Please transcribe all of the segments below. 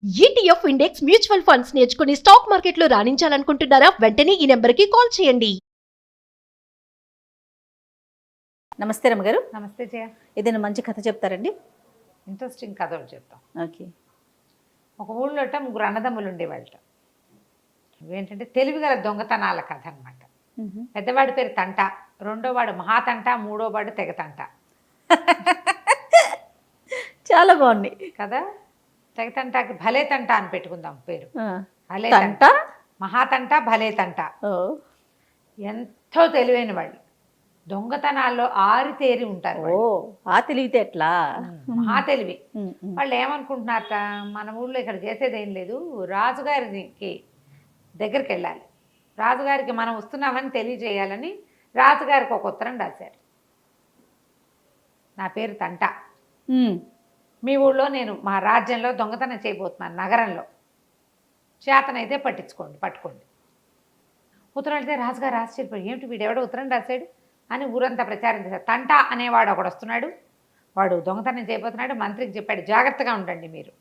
ETF index mutual funds నేర్చుకుని stock మార్కెట్లో రాణించాలనుకుంటున్నారా? వెంటనే ఈ నెంబర్కి కాల్ చేయండి. నమస్తే రమ్మగారు. నమస్తే జయ. ఏదైనా మంచి కథ చెప్తారండి? ఇంట్రెస్టింగ్ కథ ఒకటి చెప్తాం. ఓకే. ఒక ఊళ్ళోట ముగ్గురు అన్నదమ్ములు ఉండేవాళ్ళట. ఏంటంటే తెలివిగల దొంగతనాల కథ అనమాట. పెద్దవాడి పేరు తంట, రెండోవాడు మహాతంట, మూడోవాడు తెగతంట. చాలా బాగుంది కదా. తెగతంటకి భలే తంట అని పెట్టుకుందాం పేరు. భలే తంట, మహాతంట, భలే తంట. ఎంతో తెలివైన వాళ్ళు, దొంగతనాల్లో ఆరితేరి ఉంటారు. ఆ తెలివితే ఎట్లా? మహా తెలివి. వాళ్ళు ఏమనుకుంటున్నారట, మన ఊళ్ళో ఇక్కడ చేసేది ఏం లేదు, రాజుగారికి దగ్గరికి వెళ్ళాలి, రాజుగారికి మనం వస్తున్నామని తెలియజేయాలని రాజుగారికి ఒక ఉత్తరం రాశారు. నా పేరు తంట, మీ ఊళ్ళో నేను మా రాజ్యంలో దొంగతనం చేయబోతున్నాను, నగరంలో చేతనైతే పట్టుకోండి. ఉత్తరం వెళ్తే రాజుగారు ఆశ్చర్యపోయి, ఏమిటి వీడెవడో ఉత్తరం రాశాడు అని ఊరంతా ప్రచారం చేశారు. తంట అనేవాడు ఒకడు వస్తున్నాడు, వాడు దొంగతనం చేయబోతున్నాడు, మంత్రికి చెప్పాడు జాగ్రత్తగా ఉండండి మీరు.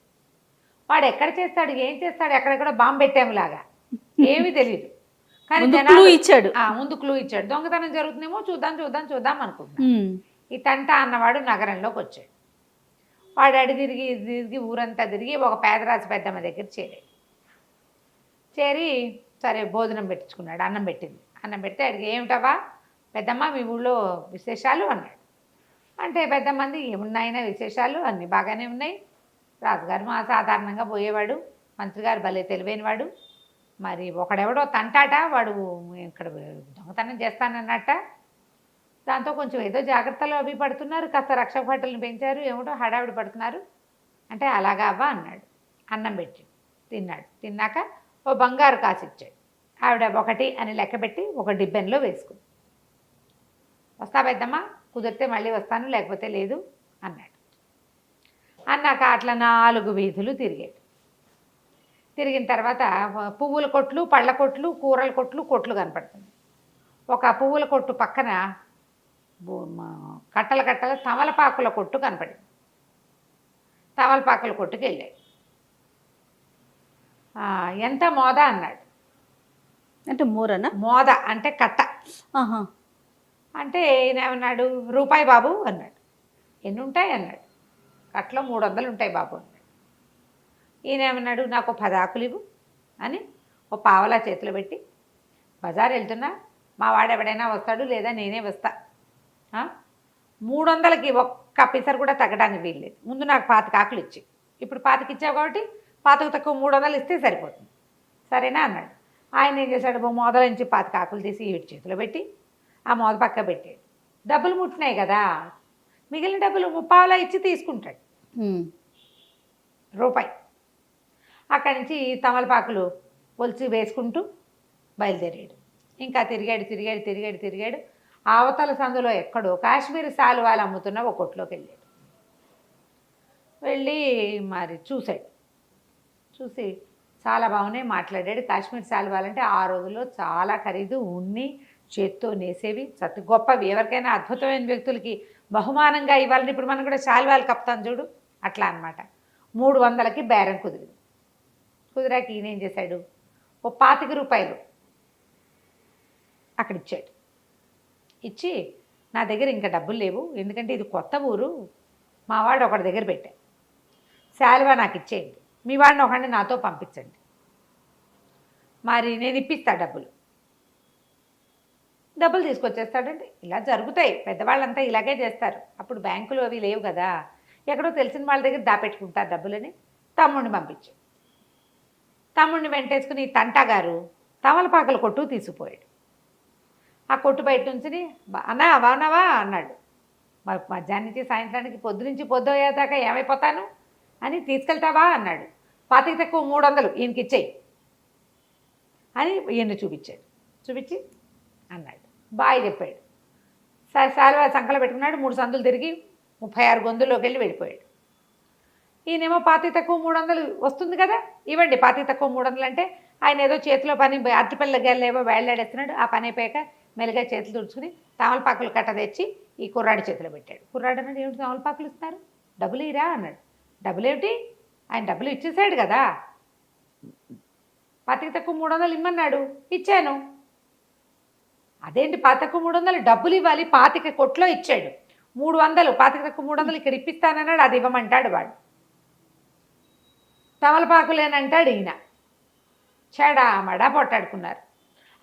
వాడు ఎక్కడ చేస్తాడు, ఏం చేస్తాడు, ఎక్కడెక్కడో బాంబు పెట్టాములాగా ఏమీ తెలియదు. కానీ ముందు క్లూ ఇచ్చాడు. దొంగతనం జరుగుతుందేమో చూద్దాం అనుకుంటున్నాడు. ఈ తంట అన్నవాడు నగరంలోకి వచ్చాడు. వాడు అడి తిరిగి ఊరంతా తిరిగి ఒక పేదరాజు పెద్దమ్మ దగ్గర చేరి సరే భోజనం పెట్టించుకున్నాడు. అన్నం పెట్టింది. అన్నం పెడితే అడిగి, ఏమిటవా పెద్దమ్మ మీ ఊళ్ళో విశేషాలు అన్నాడు. అంటే పెద్దమ్మంది, ఏమున్నాయినా విశేషాలు, అన్నీ బాగానే ఉన్నాయి. రాజుగారు మా సాధారణంగా పోయేవాడు, మంత్రి గారు భలే తెలివైనవాడు, మరి ఒకడెవడో తంటాట, వాడు ఇక్కడ దొంగతనం చేస్తానన్నట్ట, దాంతో కొంచెం ఏదో జాగ్రత్తలు అవి పడుతున్నారు, కాస్త రక్షక భటులను పెంచారు, ఏమిటో హడావిడి పడుతున్నారు. అంటే అలాగా అవ్వ అన్నాడు. అన్నం పెట్టి తిన్నాడు. తిన్నాక ఓ బంగారు కాసు ఇచ్చాడు. ఆవిడ 1 అని లెక్కబెట్టి ఒక డిబ్బెన్లో వేసుకుంది. వస్తా పెద్దమ్మ, కుదిరితే మళ్ళీ వస్తాను, లేకపోతే లేదు అన్నాడు. అన్నాక అట్లా 4 వీధులు తిరిగాడు. తిరిగిన తర్వాత పువ్వుల కొట్లు, పళ్ళ కొట్లు, కూరల కొట్లు కనపడుతుంది. ఒక పువ్వుల కొట్టు పక్కన కట్టల తమలపాకుల కొట్టు కనపడింది. తమలపాకుల కొట్టుకు వెళ్ళాడు. ఎంత మోద అన్నాడు. అంటే మూరనా? మోద అంటే కట్ట. అంటే ఈయన ఏమన్నాడు, రూపాయి బాబు అన్నాడు. ఎన్ని ఉంటాయి అన్నాడు. కట్టలో 300 ఉంటాయి బాబు అన్నాడు. ఈయన ఏమన్నాడు, నాకు 10 ఆకులు ఇవ్వు అని ఓ పావలా చేతిలో పెట్టి, బజార్ వెళ్తున్నా, మా వాడు ఎవడైనా వస్తాడు లేదా నేనే వస్తా, 300కి ఒక్క పిసరు కూడా తగ్గడానికి వీల్లేదు, ముందు నాకు 25 ఆకులు ఇచ్చి, ఇప్పుడు 25 ఇచ్చావు కాబట్టి 25 తక్కువ 300 ఇస్తే సరిపోతుంది, సరేనా అన్నాడు. ఆయన ఏం చేశాడు, మోదల నుంచి 25 ఆకులు తీసి వీటి చేతిలో పెట్టి ఆ మోద పక్క పెట్టాడు. డబ్బులు ముట్టినాయి కదా, మిగిలిన డబ్బులు 30 ఇచ్చి తీసుకుంటాడు, రూపాయి. అక్కడి నుంచి తమలపాకులు ఒలిచి వేసుకుంటూ బయలుదేరాడు. ఇంకా తిరిగాడు. అవతల సందులో ఎక్కడో కాశ్మీరీ శాలువాలు అమ్ముతున్న ఒక కొట్లోకి వెళ్ళాడు. వెళ్ళి మరి చూసి చాలా బాగున్నాయి, మాట్లాడాడు. కాశ్మీర్ శాలువాలంటే ఆ రోజుల్లో చాలా ఖరీదు, ఉన్ని చేత్తో నేసేవి, గొప్పవి, ఎవరికైనా అద్భుతమైన వ్యక్తులకి బహుమానంగా ఇవ్వాలని ఇప్పుడు మనం కూడా శాలువాలు కప్తాం చూడు, అట్లా అనమాట. 300కి బేరం కుదిరాక ఈయన ఏం చేశాడు, ఓ 25 రూపాయలు అక్కడ ఇచ్చాడు. ఇచ్చి, నా దగ్గర ఇంకా డబ్బులు లేవు, ఎందుకంటే ఇది కొత్త ఊరు, మా వాడు ఒకటి దగ్గర పెట్టా, శాలువా నాకు ఇచ్చేయండి, మీ వాడిని ఒకడిని నాతో పంపించండి, మరి నేను ఇప్పిస్తా డబ్బులు తీసుకొచ్చేస్తాడండి. ఇలా జరుగుతాయి, పెద్దవాళ్ళంతా ఇలాగే చేస్తారు. అప్పుడు బ్యాంకులు అవి లేవు కదా, ఎక్కడో తెలిసిన వాళ్ళ దగ్గర దాపెట్టుకుంటారు డబ్బులని. తమ్ముడిని పంపించాడు. తమ్ముడిని వెంటేసుకుని తంటా గారు తమలపాకల కొట్టు తీసుకుపోయాడు. ఆ కొట్టు బయట నుంచి, అన్నా బాగున్నావా అన్నాడు. మధ్యాహ్నం నుంచి సాయంత్రానికి, పొద్దు అయ్యేదాకా ఏమైపోతాను అని తీసుకెళ్తావా అన్నాడు. 25 తక్కువ 300 ఈయనకి ఇచ్చేయి అని ఈయన చూపించి అన్నాడు. బాయ్ చెప్పాడు. శాలువా సంకలో పెట్టుకున్నాడు. 3 సందులు తిరిగి 36 గొంతుల్లోకి వెళ్ళిపోయాడు. ఈయనేమో 25 తక్కువ 300 వస్తుంది కదా, ఇవ్వండి 25 తక్కువ 300 అంటే, ఆయన ఏదో చేతిలో పని అరటిపల్ల గెల్లేవో వేళ్ళాడేస్తున్నాడు. ఆ పని అయిపోయాక మెల్లిగా చేతులు తుడుచుకుని తమలపాకులు కట్ట తెచ్చి ఈ కుర్రాడి చేతిలో పెట్టాడు. కుర్రాడు అన్నాడు, ఏమిటి తమలపాకులు ఇస్తున్నారు, డబ్బులు ఇరా అన్నాడు. డబ్బులేమిటి, ఆయన డబ్బులు ఇచ్చేసాడు కదా, పాతిక తక్కువ 300 ఇమ్మన్నాడు, ఇచ్చాను. అదేంటి పాతిక 300 డబ్బులు ఇవ్వాలి, 25 కొట్లో ఇచ్చాడు, 300 పాతిక తక్కువ 300 ఇక్కడ ఇప్పిస్తానన్నాడు, అది ఇవ్వమంటాడు వాడు. తమలపాకులేనంటాడు ఈయన. చెడామడా పొట్టాడుకున్నారు.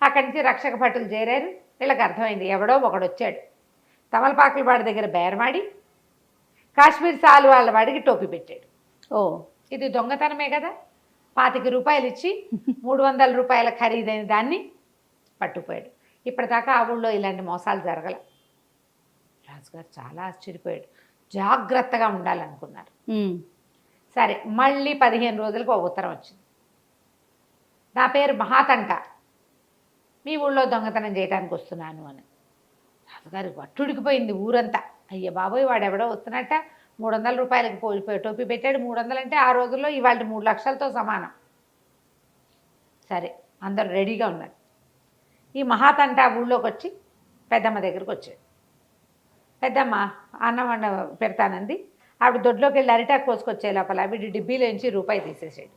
అక్కడి నుంచి రక్షక భటులు చేరారు. వీళ్ళకి అర్థమైంది ఎవడో ఒకడు వచ్చాడు. తమలపాకుల వాడి దగ్గర బేరమాడి కాశ్మీర్ సాలు వాళ్ళ వాడికి టోపీ పెట్టాడు. ఓ, ఇది దొంగతనమే కదా. 25 రూపాయలు ఇచ్చి 300 రూపాయల ఖరీదైన దాన్ని పట్టుకుపోయాడు. ఇప్పటిదాకా ఆ ఊళ్ళో ఇలాంటి మోసాలు జరగల. రాజుగారు చాలా ఆశ్చర్యపోయాడు. జాగ్రత్తగా ఉండాలనుకున్నారు. సరే, మళ్ళీ 15 రోజులకు ఒక ఉత్తరం వచ్చింది. నా పేరు మహాతంట, మీ ఊళ్ళో దొంగతనం చేయడానికి వస్తున్నాను అని. రాజుగారికి పట్టుడికిపోయింది ఊరంతా. అయ్య బాబోయ్, వాడెవడో వస్తున్నట్ట, 300 రూపాయలకి పోయి టోపీ పెట్టాడు. 300 అంటే ఆ రోజుల్లో ఇవాళ 3 లక్షలతో సమానం. సరే, అందరూ రెడీగా ఉన్నారు. ఈ మహాతంట ఊళ్ళోకి వచ్చి పెద్దమ్మ దగ్గరకు వచ్చాడు. పెద్దమ్మ అన్నం వండ పెడతానంది. ఆవిడ దొడ్లోకి వెళ్ళి అరిటాకు కోసుకొచ్చే లోపల వీడి డిబ్బీలోంచి రూపాయి తీసేసాడు.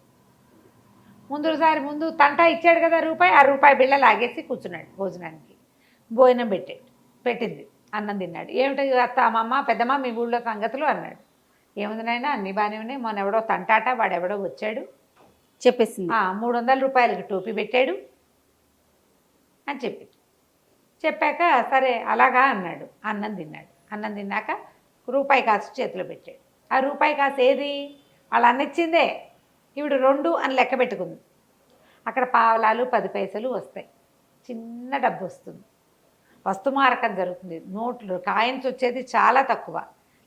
ముందు తంటా ఇచ్చాడు కదా రూపాయి, ఆ రూపాయి బిళ్ళ లాగేసి కూర్చున్నాడు భోజనానికి. భోజనం పెట్టింది, అన్నం తిన్నాడు. ఏమిటి అత్త, అమ్మమ్మ, పెద్దమ్మ మీ ఊళ్ళో సంగతులు అన్నాడు. ఏముంది నాయన, అన్ని బాగానే ఉన్నాయి, మొన్న ఎవడో తంటాట వాడెవడో వచ్చాడు, చెప్పేసింది. 300 రూపాయలకి టోపీ పెట్టాడు అని చెప్పాక సరే అలాగా అన్నాడు. అన్నం తిన్నాడు. అన్నం తిన్నాక రూపాయి కాసు చేతిలో పెట్టాడు. ఆ రూపాయి కాసు ఏది, వాళ్ళు అన్నిచ్చిందే. ఈవిడ 2 అని లెక్క పెట్టుకుంది. అక్కడ పావలాలు 10 పైసలు వస్తాయి, చిన్న డబ్బు వస్తుంది. వస్తుమారకం జరుగుతుంది. నోట్లు కాయిన్స్ వచ్చేది చాలా తక్కువ.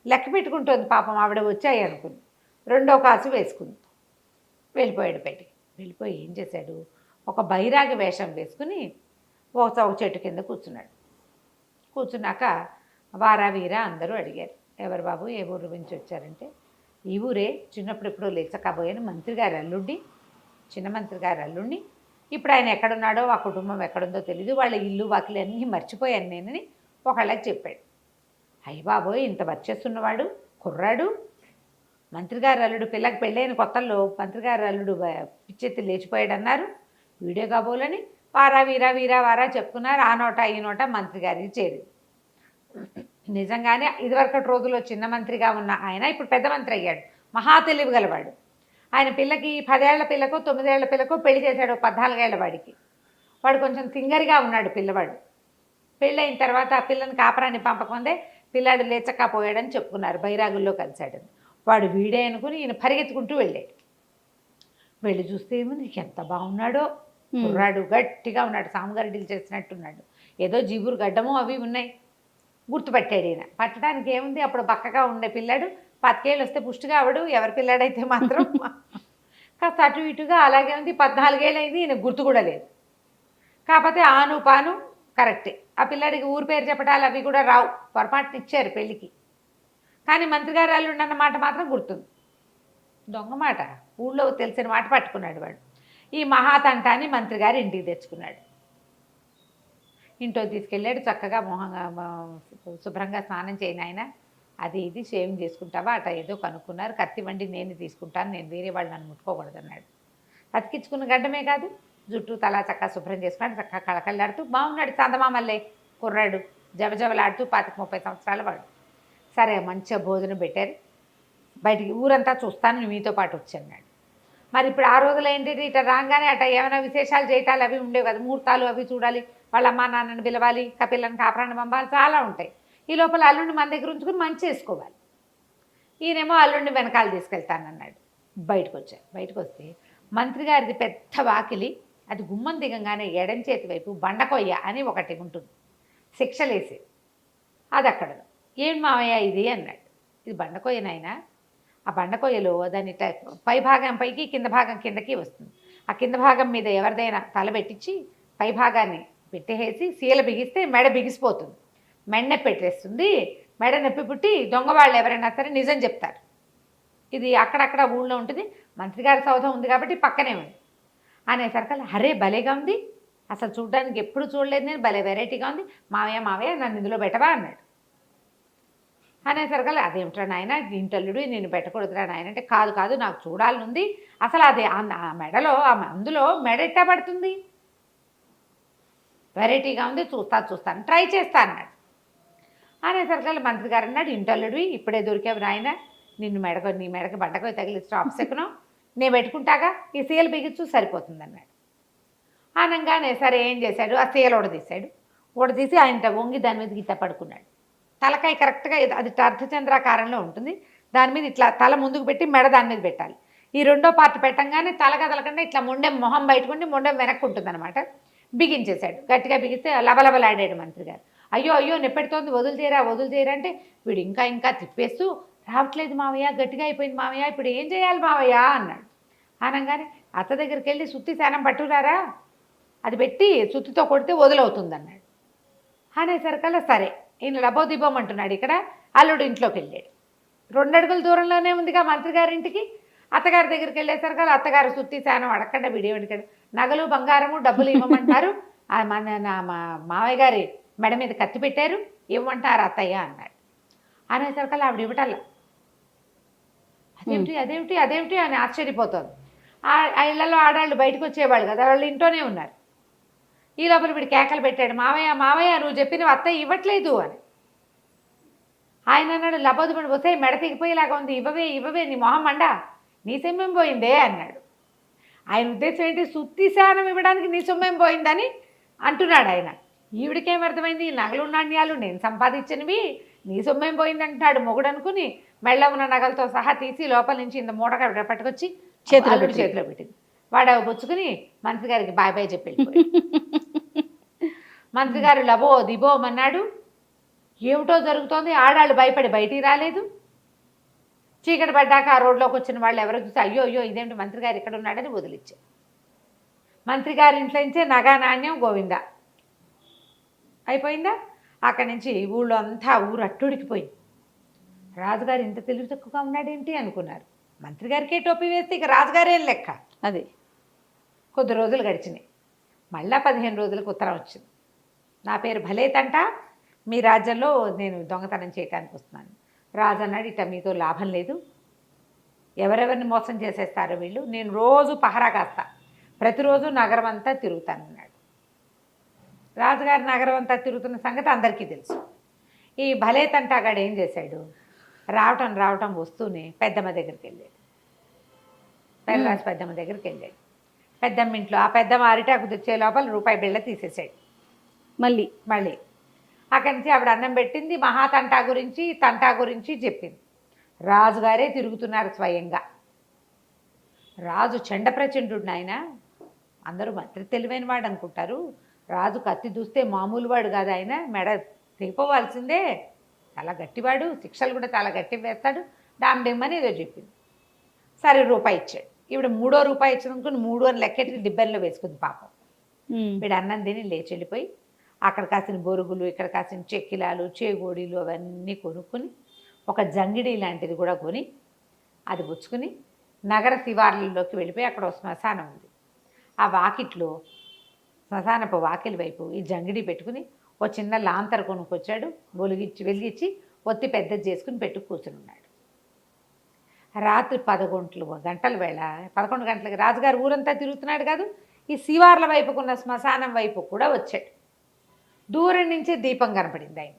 లెక్క పెట్టుకుంటుంది పాపం. ఆవిడ వచ్చాయి అనుకుంది. 2వ కాసు వేసుకుంది. వెళ్ళిపోయాడు బయటికి. వెళ్ళిపోయి ఏం చేశాడు, ఒక బైరాగి వేషం వేసుకుని ఒక చెట్టు కింద కూర్చున్నాడు. కూర్చున్నాక వారా వీరా అందరూ అడిగారు, ఎవరు బాబు, ఏ ఊరు నుంచి వచ్చారంటే, ఈ ఊరే, చిన్నప్పుడు ఎప్పుడో లేచకపోయాను, మంత్రి గారి అల్లుండి, చిన్న మంత్రి గారి అల్లుండి. ఇప్పుడు ఆయన ఎక్కడున్నాడో, ఆ కుటుంబం ఎక్కడుందో తెలీదు, వాళ్ళ ఇల్లు వాకిలి అన్నీ మర్చిపోయాను నేనని ఒకళ్ళకి చెప్పాడు. అయ్య బాబోయ్, ఇంత వచ్చేస్తున్నవాడు కుర్రాడు, మంత్రి గారి అల్లుడు, పిల్లకి పెళ్ళైన కొత్తల్లో మంత్రి గారి అల్లుడు పిచ్చెత్తి లేచిపోయాడు అన్నారు. వీడియో కాబోలని వారా వీరా వీరా వారా చెప్పుకున్నారు. ఆ నోట ఈ నోట మంత్రి గారికి చేరింది. నిజంగానే ఇదివరకటి రోజుల్లో చిన్న మంత్రిగా ఉన్న ఆయన ఇప్పుడు పెద్ద మంత్రి అయ్యాడు. మహా తెలివి గలవాడు. ఆయన పిల్లకి 10 ఏళ్ల పిల్లకో 9 ఏళ్ల పిల్లకో పెళ్లి చేశాడు. 14 ఏళ్ల వాడికి. వాడు కొంచెం తింగరిగా ఉన్నాడు పిల్లవాడు. పెళ్ళైన తర్వాత ఆ పిల్లని కాపరాన్ని పంపకముందే పిల్లాడు లేచక్కపోయాడని చెప్పుకున్నారు. బైరాగుల్లో కలిశాడని. వాడు వీడే అనుకుని ఈయన పరిగెత్తుకుంటూ వెళ్ళాడు. వెళ్ళి చూస్తే ఏముంది, ఎంత బాగున్నాడో కుర్రాడు, గట్టిగా ఉన్నాడు, సాముగారిడీలు చేసినట్టున్నాడు. ఏదో జీబురు గడ్డము అవి ఉన్నాయి. గుర్తుపట్టాడు ఈయన. పట్టడానికి ఏముంది, అప్పుడు బక్కగా ఉండే పిల్లాడు, 10 ఏళ్ళు వస్తే పుష్టిగా అవడు. ఎవరి పిల్లాడైతే మాత్రం కాస్త అటు ఇటుగా అలాగే ఉంది. 14 ఏళ్ళు అయింది, ఈయన గుర్తు కూడా లేదు. కాకపోతే ఆను పాను కరెక్టే. ఆ పిల్లాడికి ఊరు పేరు చెప్పడాలు అవి కూడా రావు, పొరపాటున ఇచ్చారు పెళ్ళికి. కానీ మంత్రి గారు అల్లుండి అన్న మాట మాత్రం గుర్తుంది. దొంగ మాట, ఊళ్ళో తెలిసిన మాట పట్టుకున్నాడు వాడు. ఈ మహాతంటాన్ని మంత్రి గారు ఇంటికి తెచ్చుకున్నాడు. ఇంట్లో తీసుకెళ్ళాడు. చక్కగా మొహంగా శుభ్రంగా స్నానం చేయను ఆయన, అది ఇది షేవింగ్ చేసుకుంటావా అట ఏదో కనుక్కున్నారు. కత్తి వండి నేను తీసుకుంటాను, నేను వేరే వాళ్ళు నన్ను ముట్టుకోకూడదు అన్నాడు. అతికించుకున్న గడ్డమే కాదు, జుట్టు తలా చక్కగా శుభ్రం చేసుకున్నాడు. చక్కగా కళకళ్ళాడుతూ బాగున్నాడు. చందమామల్లే కుర్రాడు, జబజబలాడుతూ 25-30 సంవత్సరాల వాడు. సరే, మంచిగా భోజనం పెట్టారు. బయటికి ఊరంతా చూస్తాను, మీతో పాటు వచ్చాడు. మరి ఇప్పుడు ఆ రోజులు ఏంటంటే ఇట్లా రాగానే అట ఏమైనా విశేషాలు చేయటాలు అవి ఉండేవి కదా, ముహూర్తాలు అవి చూడాలి, వాళ్ళ అమ్మా నాన్నని పిలవాలి, కపిల్లని కాపురాన్ని పంపాలి, చాలా ఉంటాయి. ఈ లోపల అల్లుండి మన దగ్గర ఉంచుకుని మంచి చేసుకోవాలి. ఈయనేమో అల్లుండి వెనకాల తీసుకెళ్తానన్నాడు. బయటకు వచ్చారు. బయటకు వస్తే మంత్రి గారిది పెద్ద వాకిలి, అది గుమ్మం దిగంగానే ఎడం చేతి వైపు బండకొయ్య అని ఒకటి ఉంటుంది, శిక్షలేసి, అది అక్కడ. ఏం మావయ్య ఇది అన్నాడు. ఇది బండకొయ్యనైనా. ఆ బండకొయ్యలో దాని పై భాగం పైకి, కింద భాగం కిందకి వస్తుంది. ఆ కింద భాగం మీద ఎవరిదైనా తల పెట్టించి పై భాగాన్ని పెట్టేసి సీల బిగిస్తే మెడ బిగిసిపోతుంది, మెడ నొప్పి పెట్టేస్తుంది. మెడ నొప్పి పుట్టి దొంగ వాళ్ళు ఎవరైనా సరే నిజం చెప్తారు. ఇది అక్కడక్కడ ఊళ్ళో ఉంటుంది. మంత్రి గారి సౌధం ఉంది కాబట్టి పక్కనే ఉంది అనేసరికల్లా, అరే భలేగా ఉంది, అసలు చూడడానికి ఎప్పుడు చూడలేదు నేను, భలే వెరైటీగా ఉంది, మావయ్య మావయ్య నన్ను ఇందులో పెట్టవా అన్నాడు. అనేసరికి అదేమిట్రా నాయన ఇంటల్లుడు నేను పెట్టకూడదురా నాయన అంటే కాదు కాదు నాకు చూడాలనుంది అసలు అది ఆ మెడలో అందులో మెడ ఎట్టా పడుతుంది వెరైటీగా ఉంది చూస్తాను ట్రై చేస్తా అన్నాడు. అనేసరికి మంత్రి గారు అన్నాడు ఇంటల్లుడు ఇప్పుడే దొరికావు నాయన నీ మెడకు బండకు తగిలి స్టాప్స్ ఎక్కను నేను పెట్టుకుంటాగా ఈ సీలు బిగించు సరిపోతుంది అన్నాడు. అనగానే సరే ఏం చేశాడు ఆ సీల ఊడదీసి ఆయన వంగి దాని మీద గిట్ట పడుకున్నాడు. తలకాయ కరెక్ట్గా అది అర్ధచంద్రాకారంలో ఉంటుంది, దాని మీద ఇట్లా తల ముందుకు పెట్టి మెడ దాని మీద పెట్టాలి. ఈ రెండో పార్ట్ పెట్టంగానే తల కదలకుండా ఇట్లా మొండెం మొహం బయటకుండి మొండెం వెనక్కు ఉంటుంది అనమాట. బిగించేశాడు, గట్టిగా బిగిస్తే లబలబలాడాడు మంత్రి గారు. అయ్యో నెప్పెడుతోంది వదులుతీరా అంటే వీడు ఇంకా తిప్పేస్తూ రావట్లేదు మావయ్య గట్టిగా అయిపోయింది మావయ్య ఇప్పుడు ఏం చేయాలి మావయ్య అన్నాడు. అనగానే అత్త దగ్గరికి వెళ్ళి సుత్తి శానం పట్టురారా అది పెట్టి సుత్తితో కొడితే వదులవుతుంది అన్నాడు. అనేసరికల్లా సరే ఈయన లబోదిబోమంటున్నాడు. ఇక్కడ అల్లుడు ఇంట్లోకి వెళ్ళాడు. 2 అడుగుల దూరంలోనే ఉందిగా మంత్రి గారింటికి. అత్తగారి దగ్గరికి వెళ్ళేసరికి అత్తగారు సుత్తి శానం అడగకుండా విడియడికాడు. నగలు బంగారము డబ్బులు ఇవ్వమంటారు, మా మావయ్య గారి మెడ మీద కత్తి పెట్టారు ఇవ్వమంటారు అత్తయ్య అన్నాడు. అనేసరికల్లా ఆవిడ ఇవ్వటల్లా. అదేమిటి అని ఆశ్చర్యపోతుంది. ఆ ఇళ్లలో ఆడాళ్ళు బయటకు వచ్చేవాళ్ళు కదా, వాళ్ళు ఇంట్లోనే ఉన్నారు. ఈ లోపల వీడు కేకలు పెట్టాడు, మావయ్య నువ్వు చెప్పినవి అత్తయ్య ఇవ్వట్లేదు అని. ఆయన అన్నాడు లబోదిబడి వస్తే మెడ తెగిపోయేలాగా ఉంది ఇవ్వవే నీ మొహం మండా నీ సొమ్మేం పోయిందే అన్నాడు. ఆయన ఉద్దేశం ఏంటి సుత్తి శానం ఇవ్వడానికి నీ సొమ్మేం పోయిందని అంటున్నాడు ఆయన. ఈవిడికేం అర్థమైంది నగలు నాణ్యాలు నేను సంపాదించినవి నీ సొమ్మేం పోయింది అంటున్నాడు మొగుడు అనుకుని మెళ్ళ ఉన్న నగలతో సహా తీసి లోపల నుంచి ఇంత మూట పట్టుకొచ్చి చేతిలో పెట్టింది. వాడు పుచ్చుకుని మంత్రి గారికి బాయ్ చెప్పి మంత్రి గారు లబో దిబోమన్నాడు. ఏమిటో జరుగుతోంది, ఆడాళ్ళు భయపడి బయటికి రాలేదు. చీకటి పడ్డాక ఆ రోడ్లోకి వచ్చిన వాళ్ళు ఎవరో చూసి అయ్యో ఇదేమిటి మంత్రి గారు ఇక్కడ ఉన్నాడని వదిలిచ్చారు. మంత్రి గారి ఇంట్లో నుంచే నగా నాణ్యం గోవిందా అయిపోయిందా. అక్కడి నుంచి ఊళ్ళో అంతా ఊరు అట్టుడికిపోయింది. రాజుగారు ఇంత తెలివి తక్కువగా ఉన్నాడేంటి అనుకున్నారు. మంత్రి గారికే టోపీ వేస్తే ఇక రాజుగారేం లెక్క. అది కొద్ది రోజులు గడిచినాయి. మళ్ళా 15 రోజులకు ఉత్తరం వచ్చింది. నా పేరు భలేతంట, మీ రాజ్యంలో నేను దొంగతనం చేయడానికి వస్తున్నాను. రాజు అన్నాడు ఇట్లా మీతో లాభం లేదు, ఎవరెవరిని మోసం చేసేస్తారో వీళ్ళు, నేను రోజు పహరా కాస్తా, ప్రతిరోజు నగరం అంతా తిరుగుతాను అన్నాడు. రాజుగారి నగరం అంతా తిరుగుతున్న సంగతి అందరికీ తెలుసు. ఈ భలేతంటాగాడు ఏం చేశాడు, రావటం వస్తూనే పెద్దమ్మ దగ్గరికి వెళ్ళాడు. పెద్దరాజు పెద్దమ్మ దగ్గరికి వెళ్ళాడు. పెద్దమ్మ ఇంట్లో ఆ పెద్దమ్మ అరిటాకు తెచ్చే లోపల రూపాయి బిళ్ళ తీసేసాడు. మళ్ళీ అక్కడి నుంచి ఆవిడ అన్నం పెట్టింది. తంటా గురించి చెప్పింది. రాజుగారే తిరుగుతున్నారు స్వయంగా. రాజు చండప్రచండు ఆయన, అందరూ మంత్రి తెలివైన వాడు అనుకుంటారు. రాజు కత్తి దూస్తే మామూలు వాడు కాదు, ఆయన మెడ తెగిపోవాల్సిందే, చాలా గట్టివాడు, శిక్షలు కూడా చాలా గట్టి వేస్తాడు డామ్డెమ్మని ఏదో చెప్పింది. సరే రూపాయి ఇచ్చాడు. ఈవిడ 3వ రూపాయి ఇచ్చినందుకు 3 అని లెక్కెట్టి డిబ్బెన్లో వేసుకుంది పాపం. వీడు అన్నం తిని లేచి వెళ్ళిపోయి అక్కడ కాసిన బొరుగులు, ఇక్కడ కాసిన చెక్కిలాలు, చేగోడీలు అవన్నీ కొనుక్కొని ఒక జంగిడి లాంటిది కూడా కొని అది పుచ్చుకుని నగర శివార్లలోకి వెళ్ళిపోయి అక్కడ ఒక శ్మశానం ఉంది. ఆ వాకిట్లో శ్మశానపు వాకిలి వైపు ఈ జంగిడి పెట్టుకుని ఓ చిన్న లాంతర కొనుక్కొచ్చాడు. వెలిగించి ఒత్తి పెద్దది చేసుకుని పెట్టు కూర్చుని ఉన్నాడు. రాత్రి 11 గంటల వేళ 11 గంటలకి రాజుగారు ఊరంతా తిరుగుతున్నాడు కాదు, ఈ శివార్ల వైపుకున్న శ్మశానం వైపు కూడా వచ్చాడు. దూరం నుంచి దీపం కనపడింది ఆయన.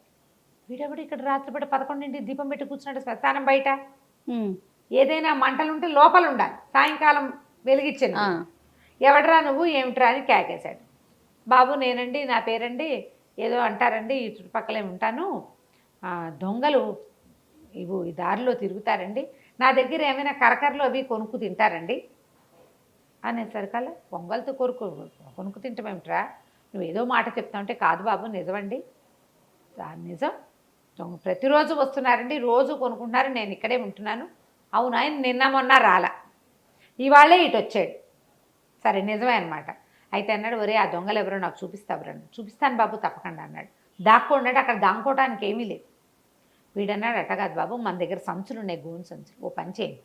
వీడెవడు ఇక్కడ రాత్రిపూట 11 దీపం పెట్టి కూర్చున్నాడు శ్మశానం బయట. ఏదైనా మంటలుంటే లోపల ఉండాలి, సాయంకాలం వెలిగించాను. ఎవడరా నువ్వు ఏమిట్రా అని కేకేశాడు. బాబు నేనండి, నా పేరండి, ఏదో అంటారండి, ఈ చుట్టుపక్కలే ఉంటాను, దొంగలు ఈ దారిలో తిరుగుతారండి, నా దగ్గర ఏమైనా కరకరలు అవి కొనుక్కు తింటారండి అనేసరికల్లా పొంగల్తో కొనుక్కు తింటామేమిట్రా, నువ్వు ఏదో మాట చెప్తా ఉంటే కాదు బాబు నిజమండి, నిజం, ప్రతిరోజు వస్తున్నారండి, రోజు కొనుక్కుంటున్నారు, నేను ఇక్కడే ఉంటున్నాను. అవును ఆయన నిన్న మొన్న రాలా, ఇవాళే ఇటు వచ్చాడు. సరే నిజమే అనమాట. అయితే అన్నాడు ఒరే ఆ దొంగలు ఎవరో నాకు చూపిస్తావరని. చూపిస్తాను బాబు తప్పకుండా అన్నాడు. దాక్కోండి, అక్కడ దాక్కోవడానికి ఏమీ లేదు. వీడన్నాడు అట్ట కాదు బాబు, మన దగ్గర సంచులు ఉన్నాయి, గోను సంచులు, ఓ పని చేయండి,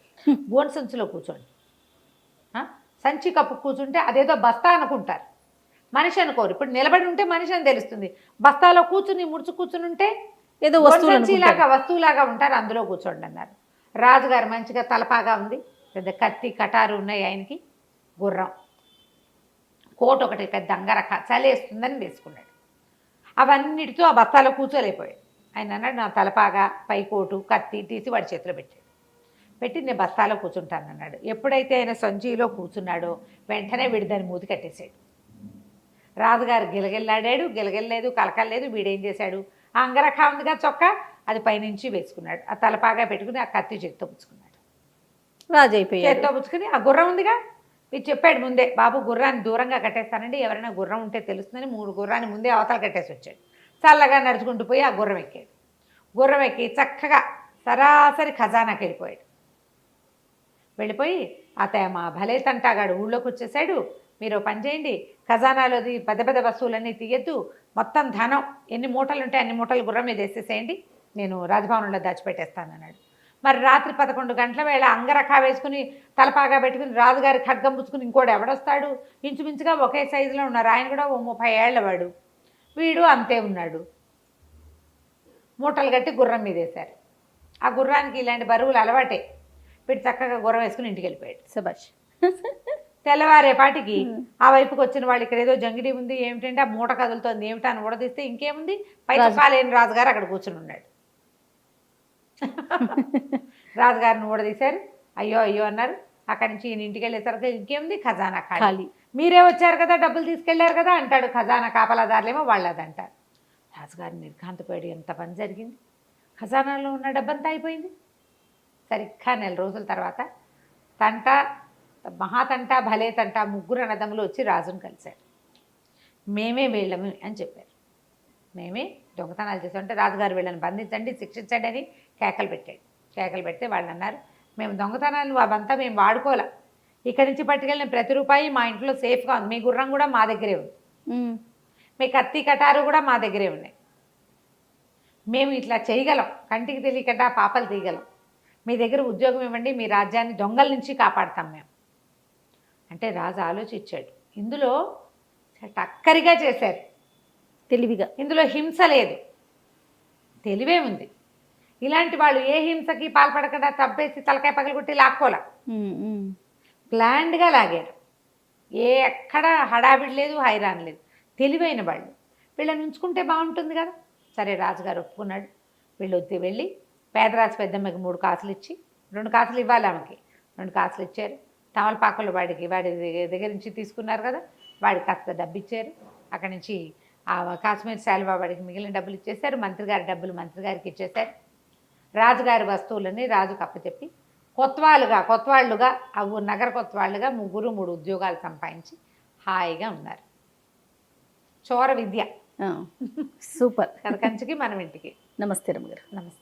గోను సంచులో కూర్చోండి. సంచి కప్పు కూర్చుంటే అదేదో బస్తా అనుకుంటారు, మనిషి అనుకోరు. ఇప్పుడు నిలబడి ఉంటే మనిషి అని తెలుస్తుంది, బస్తాలో కూర్చుని ముడుచు కూర్చుని ఉంటే ఏదో వస్తువులు సంచిలాగా వస్తువులాగా ఉంటారు, అందులో కూర్చోండి అన్నారు. రాజుగారు మంచిగా తలపాగా ఉంది, పెద్ద కత్తి కటారు ఉన్నాయి ఆయనకి, గుర్రం, కోట్ ఒకటి పెద్ద అంగరక, చలేస్తుందని వేసుకున్నాడు. అవన్నిటితో ఆ బస్తాలో కూర్చోలేకపోయాడు. ఆయన అన్నాడు, నా తలపాగా పై కోటు కత్తి తీసి వాడి చేతిలో పెట్టాడు. పెట్టి నేను బస్తాలో కూర్చుంటాను అన్నాడు. ఎప్పుడైతే ఆయన సంచిలో కూర్చున్నాడో వెంటనే వీడు దాన్ని మూతి కట్టేశాడు. రాజుగారు గిలగిల్లాడాడు, గిలగిల్లేదు, కలకల్లేదు. వీడేం చేశాడు, ఆ అంగరఖా ఉందిగా చొక్కా, అది పైనుంచి వేసుకున్నాడు. ఆ తలపాగా పెట్టుకుని ఆ కత్తి చేతితో పుచ్చుకున్నాడు. రాజు అయిపోయాడు. చేతితో పుచ్చుకుని ఆ గుర్రం ఉందిగా, మీరు చెప్పాడు ముందే, బాబు గుర్రాన్ని దూరంగా కట్టేస్తానండి, ఎవరైనా గుర్రం ఉంటే తెలుస్తుందని 3 గుర్రాన్ని ముందే అవతల కట్టేసి వచ్చాడు. చల్లగా నడుచుకుంటూ పోయి ఆ గుర్రం ఎక్కాడు. గుర్రం ఎక్కి చక్కగా సరాసరి ఖజానాకి వెళ్ళిపోయాడు. వెళ్ళిపోయి మా భలే తంటాగాడు ఊళ్ళోకి వచ్చేసాడు, మీరు పని చేయండి, ఖజానాలోది పెద్ద పెద్ద వస్తువులన్నీ తీయద్దు, మొత్తం ధనం ఎన్ని మూటలు ఉంటే అన్ని మూటలు గుర్రం మీద వేసేసేయండి, నేను రాజభవనంలో దాచిపెట్టేస్తాను అన్నాడు. మరి రాత్రి 11 గంటల వేళ అంగరఖా వేసుకుని తలపాగా పెట్టుకుని రాజుగారి ఖడ్గం పుచ్చుకుని ఇంకోటి ఎవడొస్తాడు, ఇంచుమించుగా ఒకే సైజులో ఉన్నారు. ఆయన కూడా 30 ఏళ్ల వాడు, వీడు అంతే ఉన్నాడు. మూటలు కట్టి గుర్రం మీద వేశారు. ఆ గుర్రానికి ఇలాంటి బరువులు అలవాటే. వీడు చక్కగా గుర్రం వేసుకుని ఇంటికి వెళ్ళిపోయాడు. శభాష్. తెల్లవారేపాటికి ఆ వైపుకి వచ్చిన వాళ్ళు, ఇక్కడ ఏదో జంగిడి ఉంది ఏమిటంటే, ఆ మూట కదులుతోంది ఏమిటా అని ఊడదీస్తే ఇంకేముంది, పై చెప్పాలేని రాజుగారు అక్కడ కూర్చుని ఉన్నాడు. రాజుగారిని ఊడదీశారు. అయ్యో అయ్యో అన్నారు. అక్కడి నుంచి ఈయన ఇంటికి వెళ్ళేసరికి ఇంకేముంది, ఖజానా ఖాళీ. మీరే వచ్చారు కదా, డబ్బులు తీసుకెళ్లారు కదా అంటాడు. ఖజానా కాపలాదారులేమో వాళ్ళది అంటారు. రాజుగారు నిర్ఘాంతపోయాడు, ఎంత పని జరిగింది, ఖజానాలో ఉన్న డబ్బంతా అయిపోయింది. సరిగ్గా 4 రోజుల తర్వాత తంట, మహాతంట, భలే తంట, 3 అన్నదమ్ములు వచ్చి రాజును కలిశారు. మేమే వీళ్ళము అని చెప్పారు. మేమే దొంగతనాలు చేసామంటే రాజుగారు వీళ్ళని బంధించండి, శిక్షించండి అని కేకలు పెట్టాడు. కేకలు పెడితే వాళ్ళు అన్నారు, మేము దొంగతనాలు అవంతా మేము వాడుకోలే, ఇక్కడి నుంచి పట్టుకెళ్ళిన ప్రతి రూపాయి మా ఇంట్లో సేఫ్గా ఉంది, మీ గుర్రం కూడా మా దగ్గరే ఉంది, మీ కత్తి కటారు కూడా మా దగ్గరే ఉన్నాయి, మేము ఇట్లా చేయగలం, కంటికి తెలియకుండా పాపలు తీయగలం, మీ దగ్గర ఉద్యోగం ఇవ్వండి, మీ రాజ్యాన్ని దొంగల నుంచి కాపాడతాం మేము అంటే. రాజు ఆలోచించాడు, ఇందులో టక్కరిగా చేశారు, తెలివిగా, ఇందులో హింస లేదు, తెలివే ఉంది. ఇలాంటి వాళ్ళు ఏ హింసకి పాల్పడకుండా తప్పేసి తలకాయ పగలగొట్టి లాక్కోలే, ప్లాన్డ్గా లాగారు. ఎక్కడ హడావిడి లేదు, హైరాన్ లేదు, తెలివైన వాళ్ళు. వీళ్ళని ఉంచుకుంటే బాగుంటుంది కదా. సరే రాజుగారు ఒప్పుకున్నాడు. వీళ్ళు వెళ్ళి పేదరాజు పెద్దమ్మకి 3 కాసులు ఇచ్చి, 2 కాసులు ఇవ్వాలి ఆమెకి, 2 కాసులు ఇచ్చారు. తమలపాకులు వాడి దగ్గర నుంచి తీసుకున్నారు కదా, వాడికి కాస్త డబ్బు ఇచ్చారు. అక్కడి నుంచి ఆ కాశ్మీర్ శాలువా వాడికి మిగిలిన డబ్బులు ఇచ్చేశారు. మంత్రి గారి డబ్బులు మంత్రి గారికి ఇచ్చేశారు. రాజుగారి వస్తువులన్నీ రాజుకు అప్పచెప్పి కొత్వాళ్ళుగా నగర కొత్వాళ్ళుగా 3 ఉద్యోగాలు సంపాదించి హాయిగా ఉన్నారు. చోర విద్య. సూపర్. కంచికి మనం ఇంటికి. నమస్తే రమ్మగారు. నమస్తే.